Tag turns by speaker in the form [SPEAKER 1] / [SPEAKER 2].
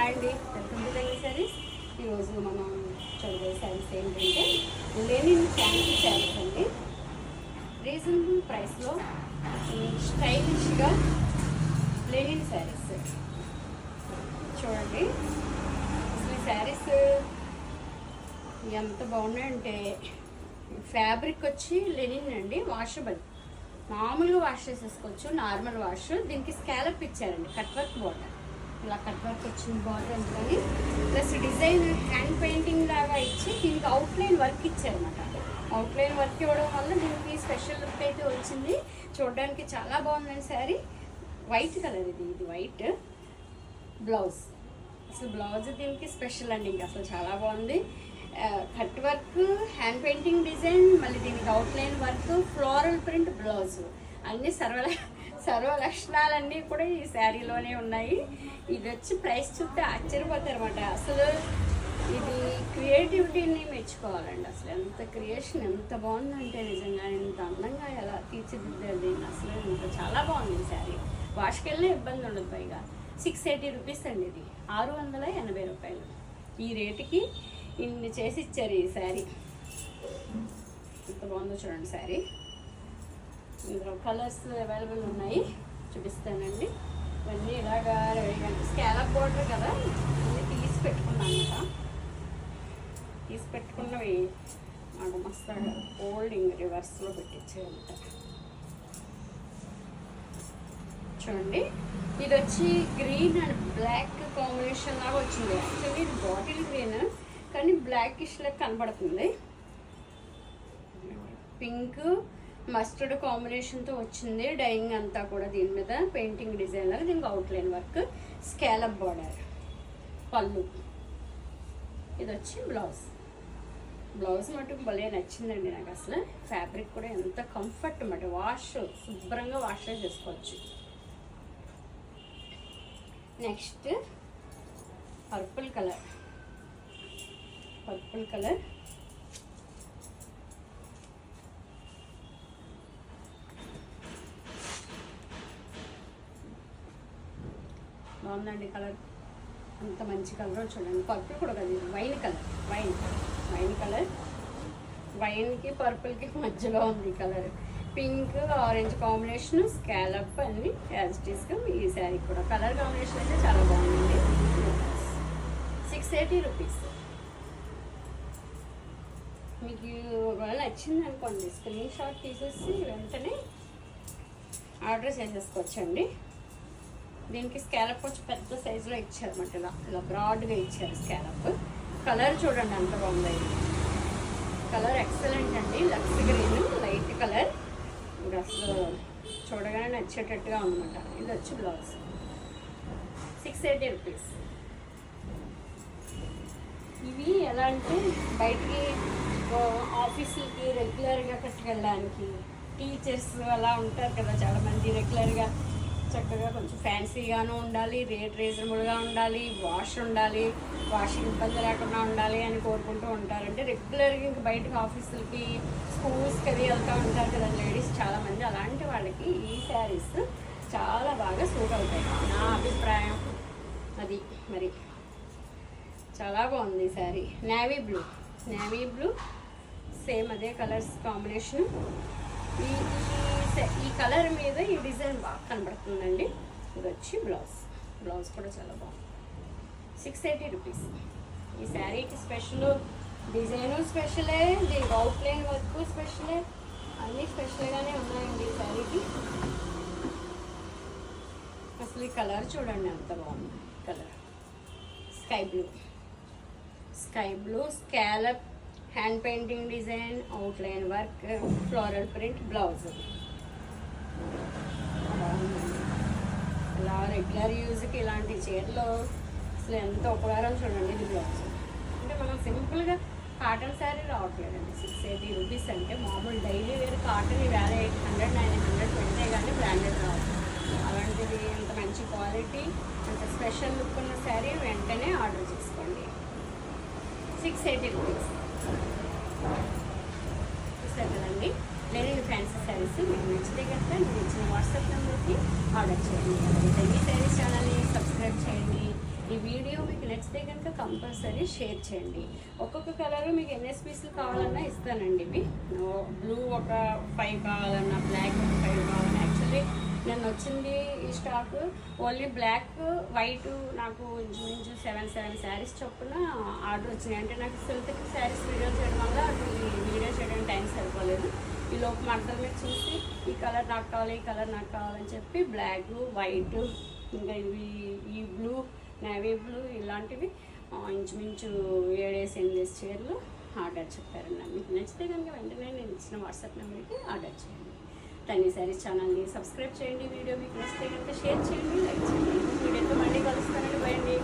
[SPEAKER 1] Hi అండి, welcome to Lenin saris. ఈరోజు మనం చూడబోయే శారీస్ ఏంటంటే లెనిన్ ఫ్యాన్సీ శారీస్ అండి. రీజనబుల్ ప్రైస్లో స్టైలిష్గా లెనిన్ శారీస్ చూడండి. అసలు ఈ శారీస్ ఎంత బాగున్నాయంటే ఫ్యాబ్రిక్ వచ్చి లెనిన్ అండి, వాషబుల్, మామూలుగా వాష్ చేసేసుకోవచ్చు, నార్మల్ వాష్. దీనికి స్కాలప్ ఇచ్చారండి, కట్ వర్క్ బార్డర్, ఇలా కట్ వర్క్ వచ్చింది బార్డర్ అందుకని, ప్లస్ డిజైన్ హ్యాండ్ పెయింటింగ్ లాగా ఇచ్చి దీనికి అవుట్లైన్ వర్క్ ఇచ్చారన్నమాట. అవుట్లైన్ వర్క్ ఇవ్వడం వల్ల దీనికి స్పెషల్ లుక్ అయితే వచ్చింది. చూడడానికి చాలా బాగుందండి శారీ. వైట్ కలర్, ఇది వైట్ బ్లౌజ్. అసలు బ్లౌజ్ దీనికి స్పెషల్ అండి, ఇంకా అసలు చాలా బాగుంది. Cut work, hand painting design, మళ్ళీ దీనికి outline work, floral print blouse, అన్నీ సర్వ లక్షణాలన్నీ కూడా ఈ శారీలోనే ఉన్నాయి. ఇది వచ్చి ప్రైస్ చూస్తే ఆశ్చర్యపోతారు అనమాట. అసలు ఇది క్రియేటివిటీని మెచ్చుకోవాలండి. అసలు ఎంత క్రియేషన్, ఎంత బాగుందంటే నిజంగా ఎంత అందంగా ఎలా తీర్చిదిద్దారు దీన్ని. అసలు ఇంత చాలా బాగుంది ఈ శారీ. వాష్కి వెళ్ళినా ఇబ్బంది ఉండదు. పైగా 680 రూపీస్ అండి, ఇది 680 రూపాయలు. ఈ రేటుకి ఇన్ని చేసి ఇచ్చారు ఈ శారీ. ఎంత బాగుందో చూడండి శారీ. ఇందులో కలర్స్ అవైలబుల్ ఉన్నాయి, చూపిస్తానండి. ఇవన్నీ ఇలాగా రెడీగా స్కాలప్ బోర్డర్ కదా, ఇవన్నీ తీసి పెట్టుకున్నాను అనమాట. తీసి పెట్టుకున్నవి మాకు మస్తు ఫోల్డింగ్ రివర్స్లో పెట్టించాయంట. చూడండి, ఇది వచ్చి గ్రీన్ అండ్ బ్లాక్ కాంబినేషన్ లాగా వచ్చింది. యాక్చువల్లీ ఇది బాటిల్ గ్రీన్ కానీ బ్లాకిష్ లాగా కనబడుతుంది. పింక్ మస్టర్డ్ కాంబినేషన్తో వచ్చింది. డైయింగ్ అంతా కూడా దీని మీద పెయింటింగ్ డిజైన్ లాగా, దీనికి అవుట్లైన్ వర్క్, స్కాలప్ బార్డర్, పళ్ళు. ఇది వచ్చి బ్లౌజ్. బ్లౌజ్ మటుకు భలే నచ్చిందండి నాకు. అసలు ఫ్యాబ్రిక్ కూడా ఎంత కంఫర్ట్ అన్నమాట. వాష్ శుభ్రంగా వాష్ చేసుకోవచ్చు. Next purple colour. Purple colour బాగుందండి. కలర్ అంత మంచి కలర్ చూడండి. పర్పుల్ కూడా కదా, వైన్ కలర్, వైన్ కలర్. వైన్కి పర్పుల్కి మధ్యలో ఉంది colour. Pink orange combination, scallop అన్ని యాజ్ ఇట్ ఈస్గా ఈ శారీ కూడా కలర్ కాంబినేషన్ అయితే చాలా బాగుందండి. 680 రూపీస్. మీకు ఒకవేళ నచ్చింది అనుకోండి, స్క్రీన్ షాట్ తీసేసి వెంటనే ఆర్డర్ చేసేసుకోవచ్చండి. దీనికి స్కాలప్ వచ్చి పెద్ద సైజులో ఇచ్చారన్నమాట. ఇలా బ్రాడ్గా ఇచ్చారు స్కాలప్. కలర్ చూడండి ఎంత బాగుంది. కలర్ ఎక్సలెంట్ అండి. లక్స్ గ్రీన్ లైట్ కలర్, ఇంకా అసలు చూడగానే నచ్చేటట్టుగా ఉందన్నమాట. ఇది వచ్చి బ్లౌజ్. 680 రూపీస్. ఇవి ఎలా అంటే బయటికి ఆఫీసులకి రెగ్యులర్గా కట్టుకెళ్ళడానికి, టీచర్స్ అలా ఉంటారు కదా చాలామంది, రెగ్యులర్గా చక్కగా కొంచెం ఫ్యాన్సీగాను ఉండాలి, రేట్ రీజనబుల్గా ఉండాలి, వాష్ ఉండాలి, వాషింగ్ ఇబ్బంది లేకుండా ఉండాలి అని కోరుకుంటూ ఉంటారంటే రెగ్యులర్గా ఇంక బయటకు ఆఫీసులకి, స్కూల్స్కి అది వెళ్తూ ఉంటారు కదా లేడీస్ చాలామంది. అలాంటి వాళ్ళకి ఈ శారీస్ చాలా బాగా సూట్ అవుతాయి నా అభిప్రాయం. అది మరి చాలా బాగుంది ఈ శారీ. నేవీ బ్లూ సేమ్ అదే కలర్స్ కాంబినేషన్. ఈ కలర్ మీద ఈ డిజైన్ బాగా కనబడుతుందండి. ఇది వచ్చి బ్లౌజ్ కూడా చాలా బాగుంది. 680 రూపీస్. ఈ శారీకి స్పెషల్ డిజైను స్పెషలే, దీనికి అవుట్లైన్ వర్క్ స్పెషలే, అన్నీ స్పెషల్గానే ఉన్నాయండి ఈ శారీకి. అసలు ఈ కలర్ చూడండి ఎంత బాగుంది. Colour sky blue scallop, hand painting design, outline work, floral print blouse. ఇలా రెగ్యులర్ యూజ్కి ఇలాంటి చీరలు అసలు ఎంత ఉపకారం చూడండి. ఇది బ్లౌజ్ అంటే మనం సింపుల్గా కాటన్ శారీ రావట్లేదండి. 680 రూపీస్ అంటే మామూలు డైలీ వేర్ కాటన్ వేరే 800, 900 పెడితే కానీ బ్రాండెడ్ రావు. అలాంటిది ఇంత మంచి క్వాలిటీ, అంత స్పెషల్ లుక్ ఉన్న శారీ వెంటనే ఆర్డర్ చేసుకోండి. 680 రూపీస్. చూసారు కదండి లెనిన్ ఫ్యాన్సీ శారీస్. మీకు నచ్చితే కనుక నేను ఇచ్చిన వాట్సాప్ నెంబర్కి ఆర్డర్ చేయండి. ఈ శారీస్ ఛానల్ని సబ్స్క్రైబ్ చేయండి, ఈ వీడియో మీకు నచ్చితే కనుక కంపల్సరీ షేర్ చేయండి. ఒక్కొక్క కలర్ మీకు ఎన్ఎస్ పీసులు కావాలన్నా ఇస్తానండి. ఇవి బ్లూ ఒక 5 కావాలన్నా, బ్లాక్ ఒక 5 కావాలన్నా. యాక్చువల్లీ నేను వచ్చింది ఈ స్టాక్ ఓన్లీ బ్లాక్ వైట్, నాకు ఇంచుమించు 7 శారీస్ చొప్పున ఆర్డర్ వచ్చినాయి. అంటే నాకు సిల్క్ శారీస్ వీడియో చేయడం వల్ల వీడియో చేయడానికి టైం సరిపోలేదు. ఈ లోపు మడతల మీద చూసి ఈ కలర్ నాకు కావాలి, ఈ కలర్ నాకు కావాలని చెప్పి బ్లాక్, వైట్, ఇంకా ఇవి ఈ బ్లూ, నేవీ బ్లూ ఇలాంటివి ఇంచుమించు 7-8 చీరలు ఆర్డర్ చెప్పారండి. మీకు నచ్చితే కనుక వెంటనే నేను ఇచ్చిన వాట్సాప్ నెంబర్కి ఆర్డర్ చేయండి. తన్ని శారీస్ ఛానల్ని సబ్స్క్రైబ్ చేయండి. వీడియో మీకు నచ్చితే కనుక షేర్ చేయండి, లైక్ చేయండి. వీడియోతో మళ్ళీ కలుస్తానండి. బై అండి.